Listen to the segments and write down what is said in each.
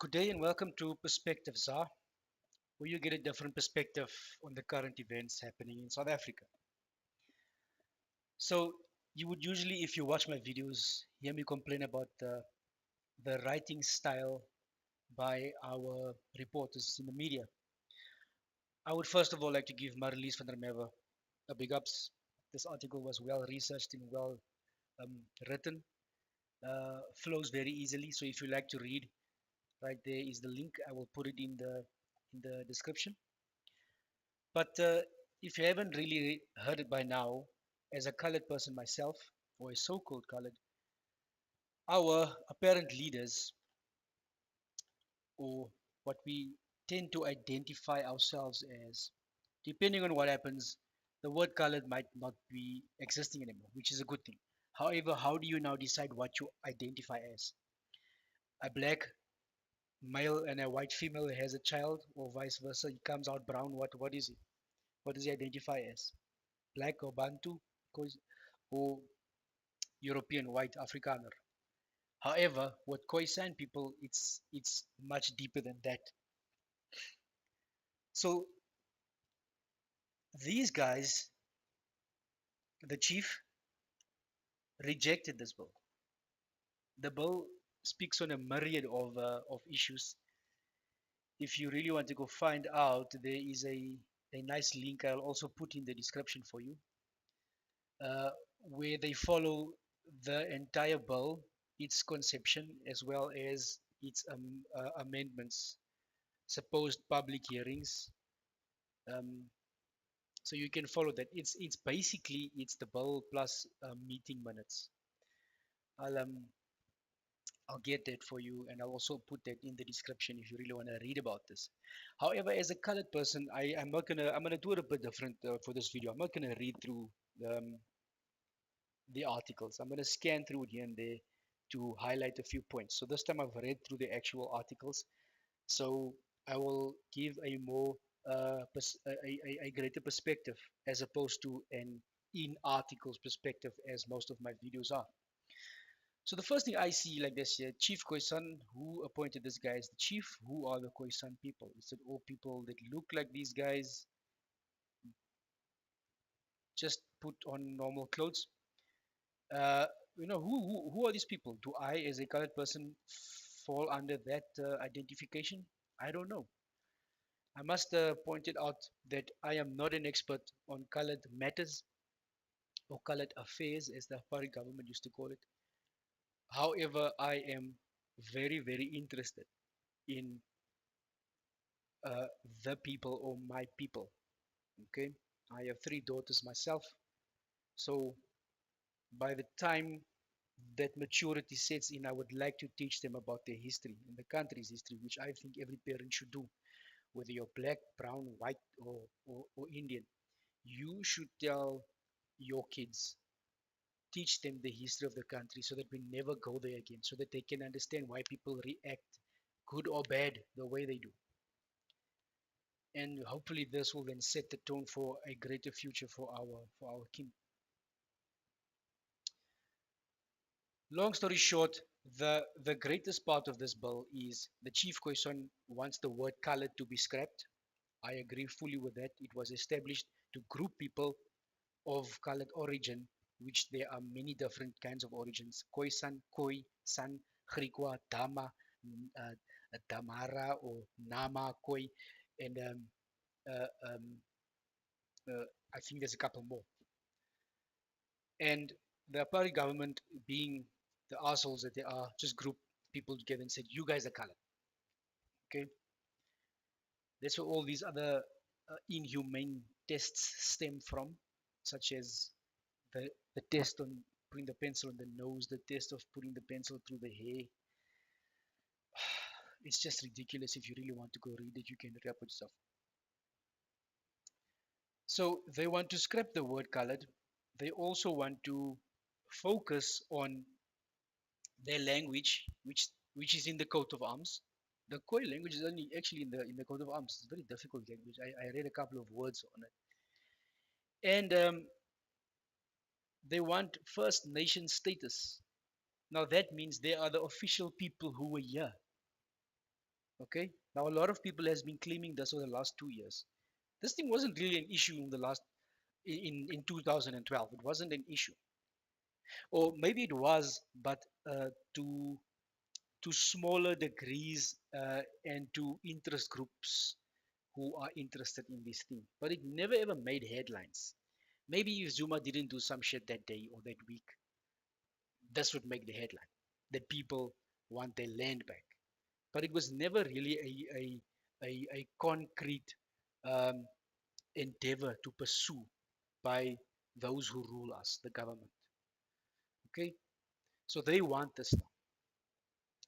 Good day and welcome to Perspective ZA, where you get a different perspective on the current events happening in South Africa. So, you would usually, if you watch my videos, hear me complain about the writing style by our reporters in the media. I would first of all like to give Marlies van der Merwe a big ups. This article was well researched and well written, flows very easily. So, if you like to read, right there is the link. I will put it in the description. But if you haven't really heard it by now, as a colored person myself, or a so called colored, our apparent leaders, or what we tend to identify ourselves as, depending on what happens, the word colored might not be existing anymore, which is a good thing. However, how do you now decide what you identify as? A black male and a white female has a child, or vice versa, he comes out brown, what is he? What does he identify as? Black or Bantu? Or European white Afrikaner. However, with Khoisan people, it's much deeper than that. So these guys, the chief, rejected this bill. The bill speaks on a myriad of issues. If you really want to go find out, there is a nice link I'll also put in the description for you, uh, where they follow the entire bill, its conception, as well as its amendments, supposed public hearings. Um, so you can follow that. It's basically it's the bill plus meeting minutes. I'll um I'll get that for you, and I'll also put that in the description if you really want to read about this. However, as a colored person, I'm gonna do it a bit different for this video. I'm not gonna read through um, the articles. I'm gonna scan through it here and there to highlight a few points. So this time I've read through the actual articles. So I will give a more a greater perspective as opposed to an in articles perspective as most of my videos are. So the first thing I see like this here, Chief Khoisan, who appointed this guy as the chief? Who are the Khoisan people? Is it all people that look like these guys, just put on normal clothes? Uh, who are these people? Do I, as a colored person, fall under that identification? I don't know. I must point it out that I am not an expert on colored matters or colored affairs, as the Afari government used to call it. However, I am very, very interested in uh, the people or my people. Okay, I have three daughters myself, so by the time that maturity sets in, I would like to teach them about their history and the country's history, which I think every parent should do, whether you're black, brown, white, or Indian. You should tell your kids, teach them the history of the country so that we never go there again, so that they can understand why people react, good or bad, the way they do. And hopefully this will then set the tone for a greater future for our kin. Long story short, the greatest part of this bill is the Chief Khoisan wants the word colored to be scrapped. I agree fully with that. It was established to group people of colored origin, which there are many different kinds of origins. Khoisan, Khoi, San, Griqua, Dama, uh, Damara, or Nama, Khoi, and uh, um, I think there's a couple more. And the Apari government, being the assholes that they are, just grouped people together and said, "You guys are colored." Okay, that's where all these other inhumane tests stem from, such as the test on putting the pencil on the nose, the test of putting the pencil through the hair. It's just ridiculous. If you really want to go read it, you can read up yourself. So they want to scrap the word colored. They also want to focus on their language, which is in the coat of arms. The Khoi language is only actually in the coat of arms. It's a very difficult language. I read a couple of words on it, and they want First Nation status. Now that means they are the official people who were here. Okay, now a lot of people has been claiming this over the last 2 years. This thing wasn't really an issue in the last in 2012. It wasn't an issue, or maybe it was, but to smaller degrees and to interest groups who are interested in this thing. But it never ever made headlines. Maybe if Zuma didn't do some shit that day or that week, this would make the headline that people want their land back. But it was never really a concrete um, endeavor to pursue by those who rule us, the government. Okay, so they want this now.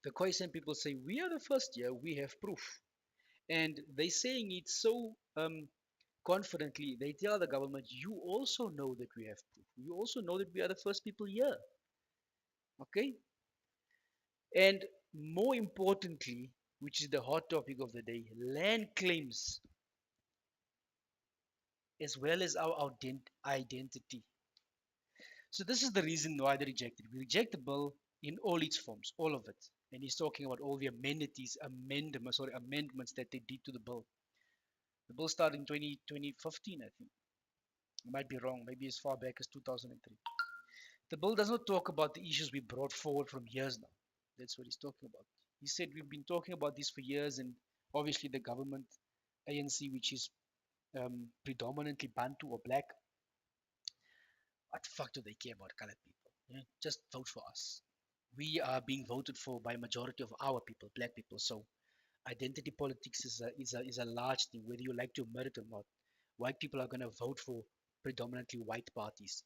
The Khoisan people say we are the first year, we have proof, and they saying it so confidently. They tell the government, you also know that we have proof. You also know that we are the first people here. Okay, and more importantly, which is the hot topic of the day, land claims as well as our identity. So this is the reason why they reject it. We reject the bill in all its forms, all of it. And he's talking about all the amendments that they did to the bill. The bill started in 2015, I think. I might be wrong, maybe as far back as 2003. The bill does not talk about the issues we brought forward from years now. That's what he's talking about. He said we've been talking about this for years, and obviously the government, ANC, which is predominantly Bantu or black, what the fuck do they care about colored people? Yeah? Just vote for us. We are being voted for by a majority of our people, black people. So identity politics is a large thing, whether you like to admit it or not. White people are going to vote for predominantly white parties.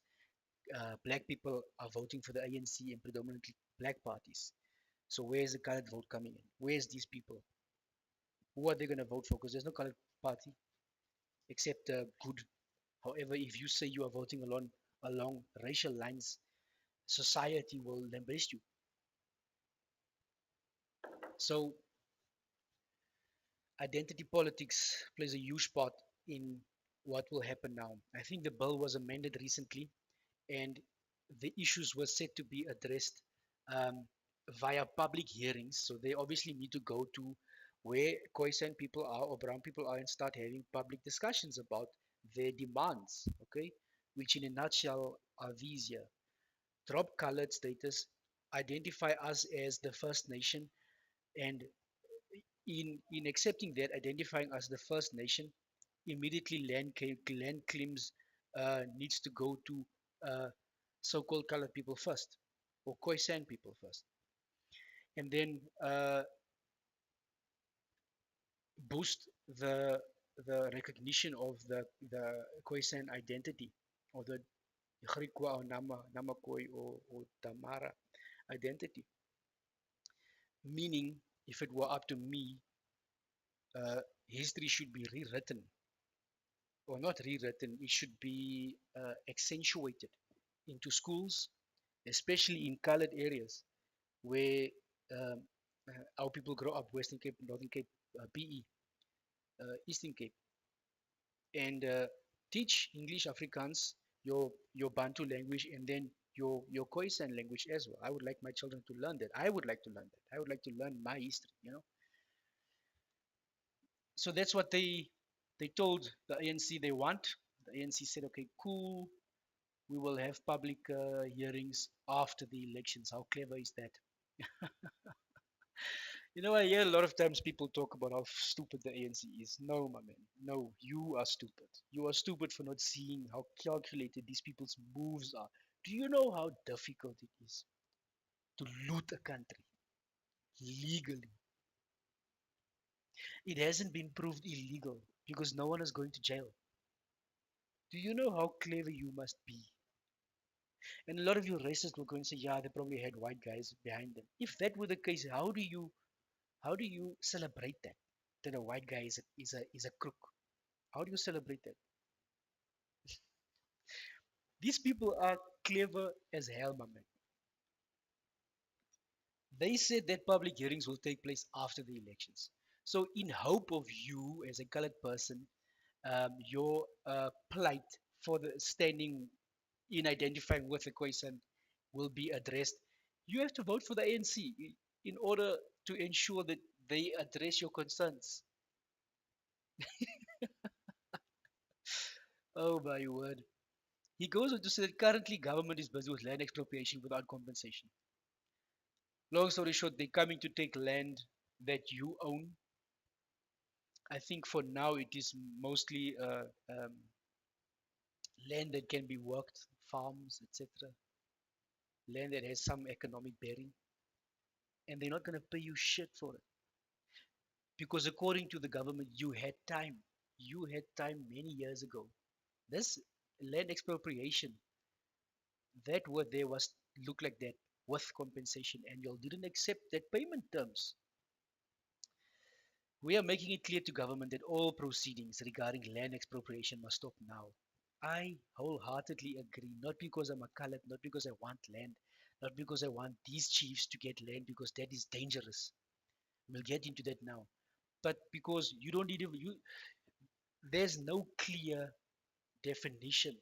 Black people are voting for the ANC and predominantly black parties. So where's the colored vote coming in? Where's these people? Who are they going to vote for? Because there's no colored party except good. However, if you say you are voting along racial lines, society will embrace you. So identity politics plays a huge part in what will happen now. I think the bill was amended recently, and the issues were said to be addressed um, via public hearings. So they obviously need to go to where Khoisan people are or brown people are and start having public discussions about their demands, okay? Which in a nutshell are these here. Drop colored status, identify us as the First Nation, and in accepting that, identifying us the First Nation, immediately land claims needs to go to so-called colored people first, or Khoisan people first, and then boost the recognition of the Khoisan identity, or the Griqua or Namakoi or Damara identity. Meaning, if it were up to me, history should be rewritten, or not rewritten, it should be accentuated into schools, especially in colored areas where um, our people grow up, Western Cape, Northern Cape, PE, Eastern Cape, and teach English, Afrikaans, your Bantu language, and then your Khoisan language as well. I would like my children to learn that. I would like to learn that. I would like to learn my history. So that's what they told the ANC they want. The ANC said, okay, cool. We will have public hearings after the elections. How clever is that? I hear a lot of times people talk about how stupid the ANC is. No, my man. No, you are stupid. You are stupid for not seeing how calculated these people's moves are. Do you know how difficult it is to loot a country legally? It hasn't been proved illegal because no one is going to jail. Do you know how clever you must be? And a lot of you racists will go and say, yeah, they probably had white guys behind them. If that were the case, how do you celebrate that? That a white guy is a crook. How do you celebrate that? These people are clever as hell, my man. They said that public hearings will take place after the elections. So, in hope of you as a colored person, your plight for the standing in identifying with the Khoisan will be addressed. You have to vote for the ANC in order to ensure that They address your concerns. Oh my word. He goes on to say that currently government is busy with land expropriation without compensation. Long story short, they're coming to take land that you own. I think for now it is mostly land that can be worked, farms, etc. Land that has some economic bearing, and they're not going to pay you shit for it because according to the government, you had time. You had time many years ago. This land expropriation, that word there was look like that with compensation, and you didn't accept that payment terms. We are making it clear to government that all proceedings regarding land expropriation must stop now. I wholeheartedly agree, not because I'm a colored, not because I want land, not because I want these chiefs to get land because that is dangerous. We'll get into that now. But because you don't need there's no clear definition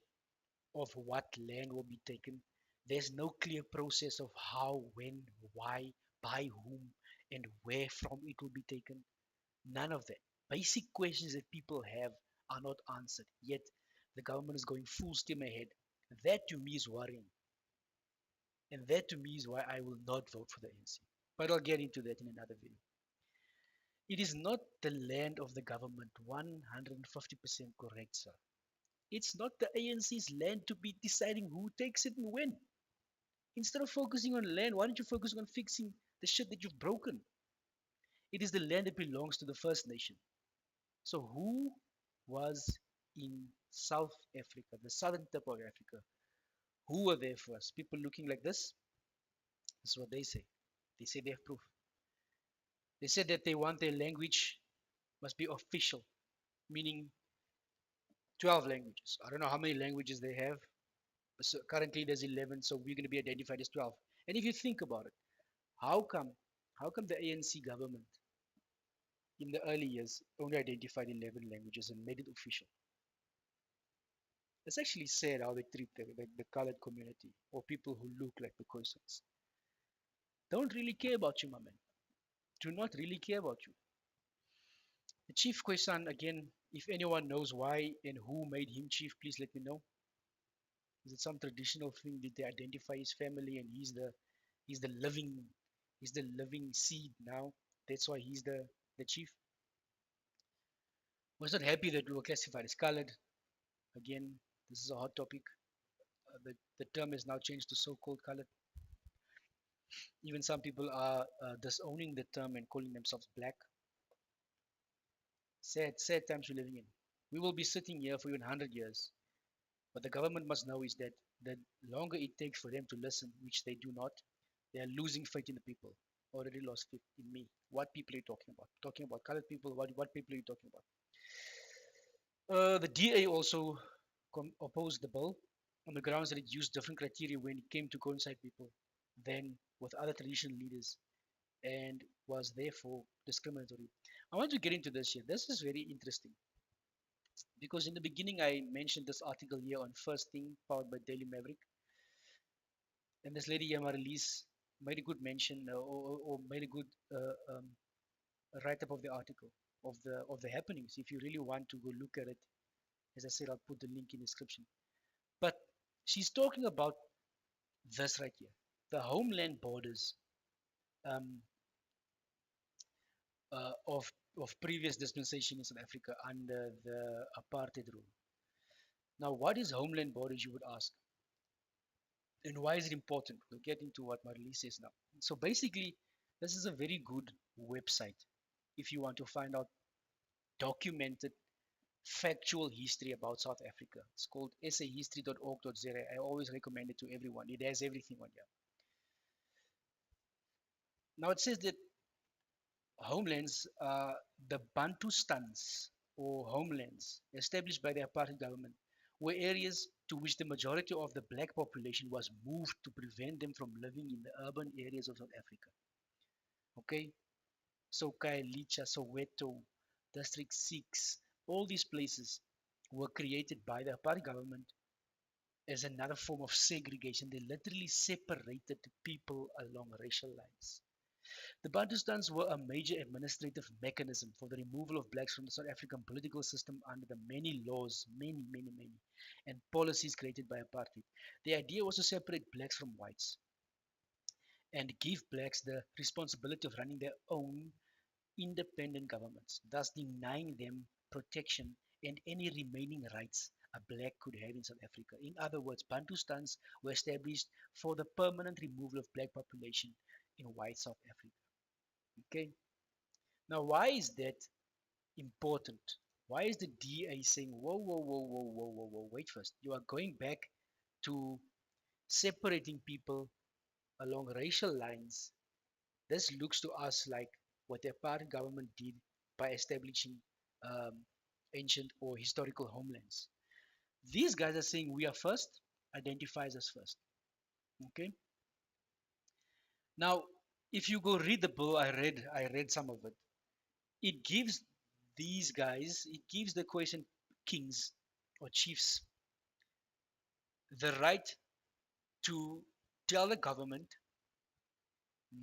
of what land will be taken. There's no clear process of how, when, why, by whom, and where from it will be taken. None of that. Basic questions that people have are not answered. Yet the government is going full steam ahead. That to me is worrying. And that to me is why I will not vote for the ANC. But I'll get into that in another video. It is not the land of the government, 150% correct, sir. It's not the ANC's land to be deciding who takes it and when. Instead of focusing on land, why don't you focus on fixing the shit that you've broken? It is the land that belongs to the First Nation. So who was in South Africa, the southern tip of Africa? Who were there first? People looking like this? That's what they say. They say they have proof. They said that they want their language must be official, meaning 12 languages. I don't know how many languages they have. So currently there's 11, so we're going to be identified as 12. And if you think about it, how come, how come the ANC government in the early years only identified 11 languages and made it official? It's actually sad how they treat the colored community or people who look like the Khoisans. Don't really care about you, my man. Do not really care about you. The Chief Khoisan, again, if anyone knows why and who made him chief, please let me know. Is it some traditional thing? Did they identify his family and he's the living he's the living seed now? That's why he's the chief. Was not happy that we were classified as colored. Again, this is a hot topic. The term has now changed to so-called colored. Even some people are disowning the term and calling themselves black. Sad times we're living in. We will be sitting here for even 100 years. What the government must know is that the longer it takes for them to listen, which they do not, they are losing faith in the people. Already lost faith in me. What people are you talking about? Talking about colored people? What people are you talking about? The DA also opposed the bill on the grounds that it used different criteria when it came to coincide people than with other traditional leaders and was therefore discriminatory. I want to get into this here. This is very interesting because in the beginning I mentioned this article here on First Thing powered by Daily Maverick, and this lady Yamarelise made a good mention or made a good write-up of the article of the happenings. If you really want to go look at it, as I said, I'll put the link in the description. But she's talking about this right here, the homeland borders um, of previous dispensation in South Africa under the apartheid rule. Now, what is homeland borders, you would ask? And why is it important? We'll get into what Marley says now. So basically, this is a very good website if you want to find out documented factual history about South Africa. It's called sahistory.org.za. I always recommend it to everyone. It has everything on here. Now it says that homelands are the Bantustans or homelands established by the apartheid government were areas to which the majority of the black population was moved to prevent them from living in the urban areas of South Africa. Okay, so Khayelitsha, Soweto, District 6, all these places were created by the apartheid government as another form of segregation. They literally separated people along racial lines. The Bantustans were a major administrative mechanism for the removal of blacks from the South African political system under the many laws, many, and policies created by apartheid. The idea was to separate blacks from whites and give blacks the responsibility of running their own independent governments, thus denying them protection and any remaining rights a black could have in South Africa. In other words, Bantustans were established for the permanent removal of black population in white South Africa. Okay. Now, why is that important? Why is the DA saying, whoa, wait first. You are going back to separating people along racial lines. This looks to us like what the apartheid government did by establishing um, ancient or historical homelands. These guys are saying we are first, identifies us first. Okay. Now, if you go read the bill, I read some of it. It gives these guys, it gives the Khoisan kings or chiefs the right to tell the government,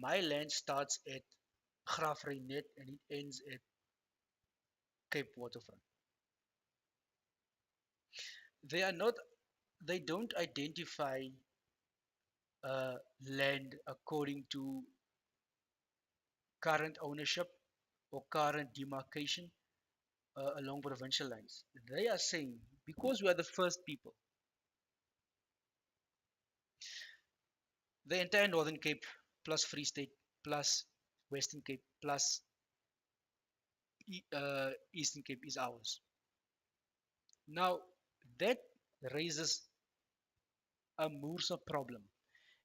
my land starts at Grafreinet and it ends at Cape Waterfront. They are not, they don't identify land according to current ownership or current demarcation along provincial lines. They are saying, because we are the first people, the entire Northern Cape plus Free State plus Western Cape plus Eastern Cape is ours. Now, that raises a Moorsa problem,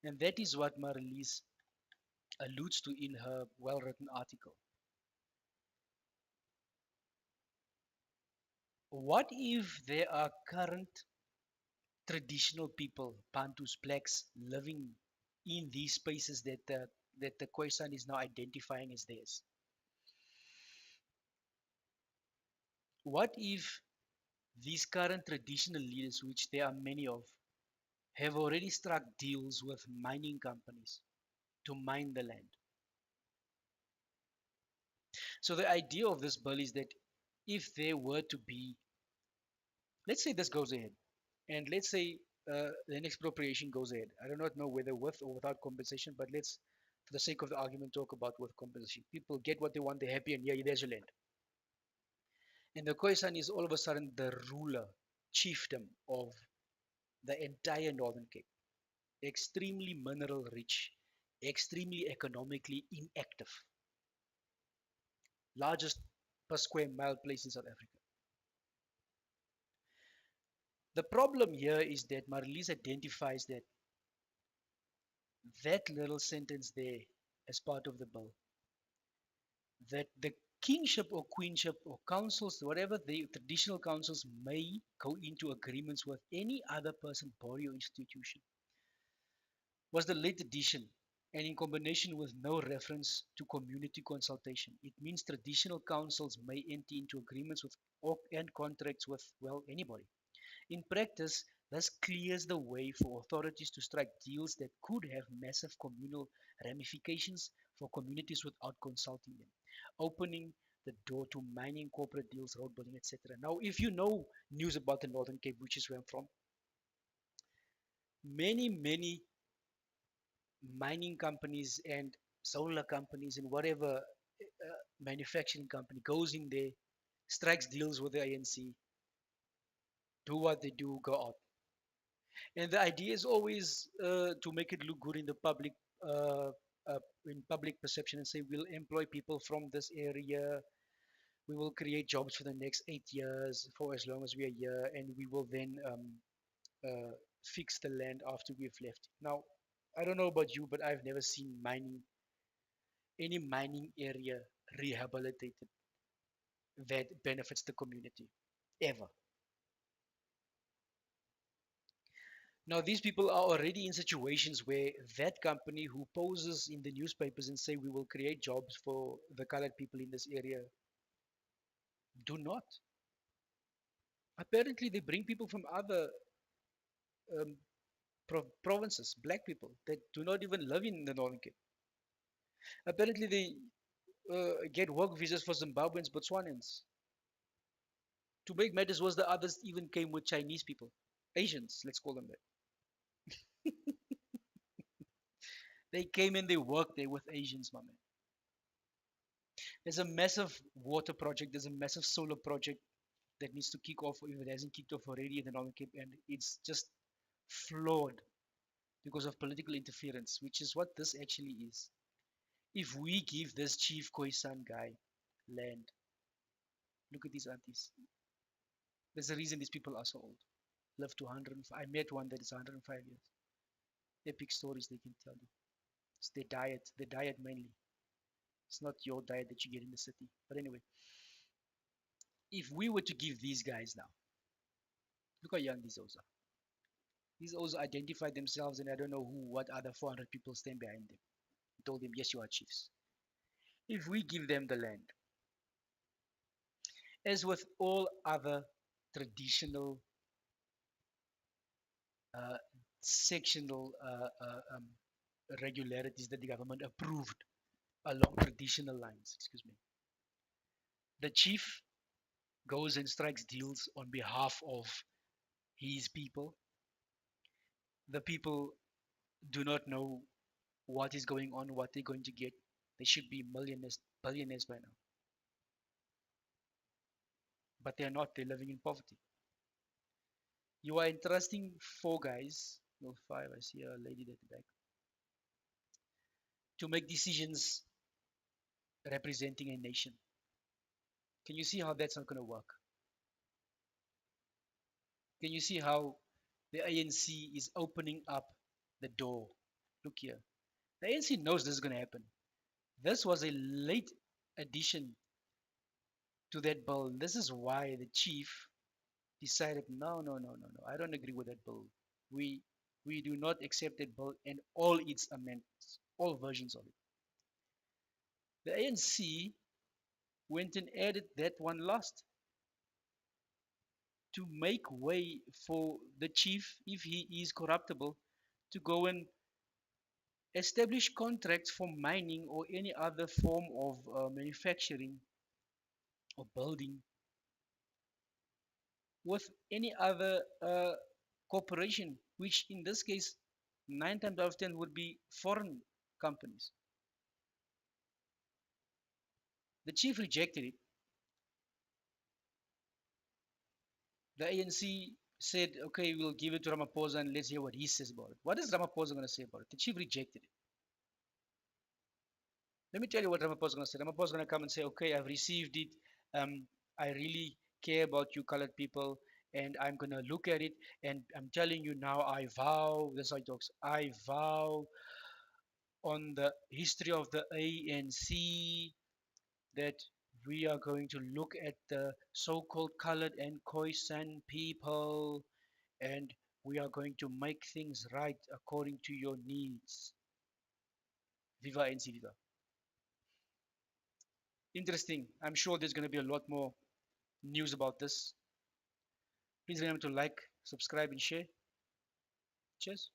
and that is what Marlies alludes to in her well-written article. What if there are current traditional people, Bantus, blacks, living in these spaces that the Khoisan is now identifying as theirs? What if these current traditional leaders, which there are many of, have already struck deals with mining companies to mine the land? So the idea of this bill is that if there were to be, let's say this goes ahead, and let's say an expropriation goes ahead. I do not know whether with or without compensation, but let's, for the sake of the argument, talk about with compensation. People get what they want, they're happy, and yeah, there's your land. And the Khoisan is all of a sudden the ruler, chiefdom of the entire Northern Cape. Extremely mineral rich, extremely economically inactive, largest per square mile place in South Africa. The problem here is that Marlies identifies that that little sentence there as part of the bill, that the kingship or queenship or councils, whatever the traditional councils may go into agreements with any other person, body or institution, was the late addition, and in combination with no reference to community consultation. It means traditional councils may enter into agreements with and contracts with, well, anybody. In practice, this clears the way for authorities to strike deals that could have massive communal ramifications for communities without consulting them, opening the door to mining, corporate deals, road building, etc. Now, if you know news about the Northern Cape, which is where I'm from, many mining companies and solar companies and whatever manufacturing company goes in there, strikes deals with the ANC, do what they do, go out. And the idea is always to make it look good uh, in public perception, and say we'll employ people from this area, we will create jobs for the next 8 years for as long as we are here, and we will then fix the land after we've left. Now, I don't know about you, but I've never seen any mining area rehabilitated that benefits the community, ever. Now, these people are already in situations where that company who poses in the newspapers and say we will create jobs for the colored people in this area do not. Apparently, they bring people from other provinces, black people that do not even live in the Northern Cape. Apparently, they get work visas for Zimbabweans, Botswanans. To make matters worse, the others even came with Chinese people, Asians, let's call them that. They came and they worked there with Asians, my man. There's a massive water project. There's a massive solar project that needs to kick off, if it hasn't kicked off already, and it's just flawed because of political interference, which is what this actually is. If we give this Chief Khoisan guy land, look at these aunties. There's a reason these people are so old. Live to 105. I met one that is 105 years. Epic stories they can tell you. It's their diet mainly. It's not your diet that you get in the city. But anyway, if we were to give these guys now, look how young these O's are. These O's identified themselves, and I don't know what other 400 people stand behind them. Told them, yes, you are chiefs. If we give them the land, as with all other traditional uh, sectional regularities that the government approved along traditional lines, excuse me, the chief goes and strikes deals on behalf of his people. The people do not know what is going on, what they're going to get. They should be millionaires, billionaires by now, but they're not. They're living in poverty. You are entrusting four guys, no, five. I see a lady at the back, to make decisions representing a nation. Can you see how that's not going to work? Can you see how the ANC is opening up the door? Look here. The ANC knows this is going to happen. This was a late addition to that bill. This is why the chief decided, no, no, no, no, no. I don't agree with that bill. We we do not accept that bill and all its amendments, all versions of it. The ANC went and added that one last to make way for the chief, if he is corruptible, to go and establish contracts for mining or any other form of manufacturing or building with any other corporation, which in this case, 9 times out of 10 would be foreign companies. The chief rejected it. The ANC said, okay, we'll give it to Ramaphosa and let's hear what he says about it. What is Ramaphosa going to say about it? The chief rejected it. Let me tell you what Ramaphosa is going to say. Ramaphosa is going to come and say, okay, I've received it. I really care about you colored people, and I'm going to look at it, and I'm telling you now, I vow, that's how he talks, I vow on the history of the ANC that we are going to look at the so-called colored and Khoisan people, and we are going to make things right according to your needs. Viva ANC, Viva. Interesting. I'm sure there's going to be a lot more news about this. Please remember to like, subscribe, and share. Cheers.